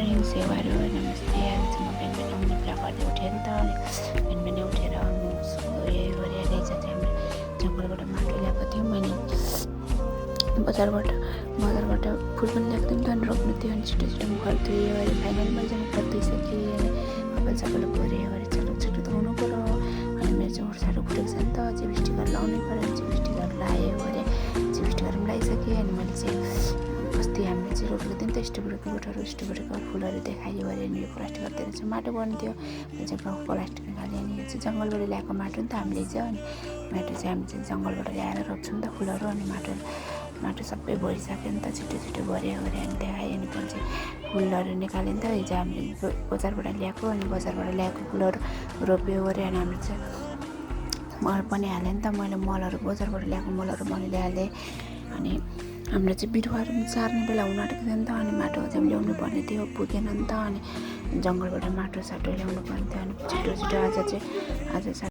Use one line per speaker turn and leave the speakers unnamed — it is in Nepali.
मर्निङ सेवाहरू नमस्ते। आज चाहिँ म बिहान आउने कुरा गर्दै उठेँ नि त। अनि बिहान उठेर उयो गरेर हिजो चाहिँ हामीले जङ्गलबाट माटो ल्याएको थियौँ। अनि बजारबाट फुल पनि ल्याएको थियौँ त, अनि रोप्नु थियो। अनि छिटो छिटो मुख धोयो अरे फाइनली मैले चाहिँ मुख धोइसकेँ। अनि कपाल गऱ्यो अरे छिटो धुनु पऱ्यो। अनि मेरो चाहिँ उर्साहरू फुटेको छ नि त, चिपस्टिकहरू लाउनै पऱ्यो। अनि चिपस्टिकहरू लगायो अरे, चिपस्टिकहरू पनि लगाइसकेँ। अनि मैले चाहिँ अस्ति हामीले चाहिँ रोपेको थियौँ नि त स्ट्रबेरीको फुलहरू देखायो अरे। अनि यो प्लास्टिकहरूतिर चाहिँ माटो पर्ने थियो, मैले चाहिँ प्लास्टिक निकालेँ। अनि यो चाहिँ जङ्गलबाट ल्याएको माटो नि त हामीले चाहिँ। अनि माटो चाहिँ हामी चाहिँ जङ्गलबाट ल्याएर रोप्छौँ नि त फुलहरू। अनि माटो सबै भरिसक्यो नि त, छिटो भर्यो अरे। अनि देखाएँ। अनि पछि फुलहरू निकाल्यो नि त हिजो हामीले बजारबाट ल्याएको। अनि बजारबाट ल्याएको फुलहरू रोप्यो अरे। अनि हामीले चाहिँ मल पनि हालेँ नि त, मैले मलहरू बजारबाट ल्याएको मलहरू मैले हालेँ। अनि हाम्रो चाहिँ बिरुवाहरू पनि सार्ने बेला हुन आँटेको थियो नि त। अनि माटो चाहिँ ल्याउनु पर्ने थियो, पुगेन नि त। अनि जङ्गलबाट माटो साटो ल्याउनु पर्ने थियो। अनि छिटो आज चाहिँ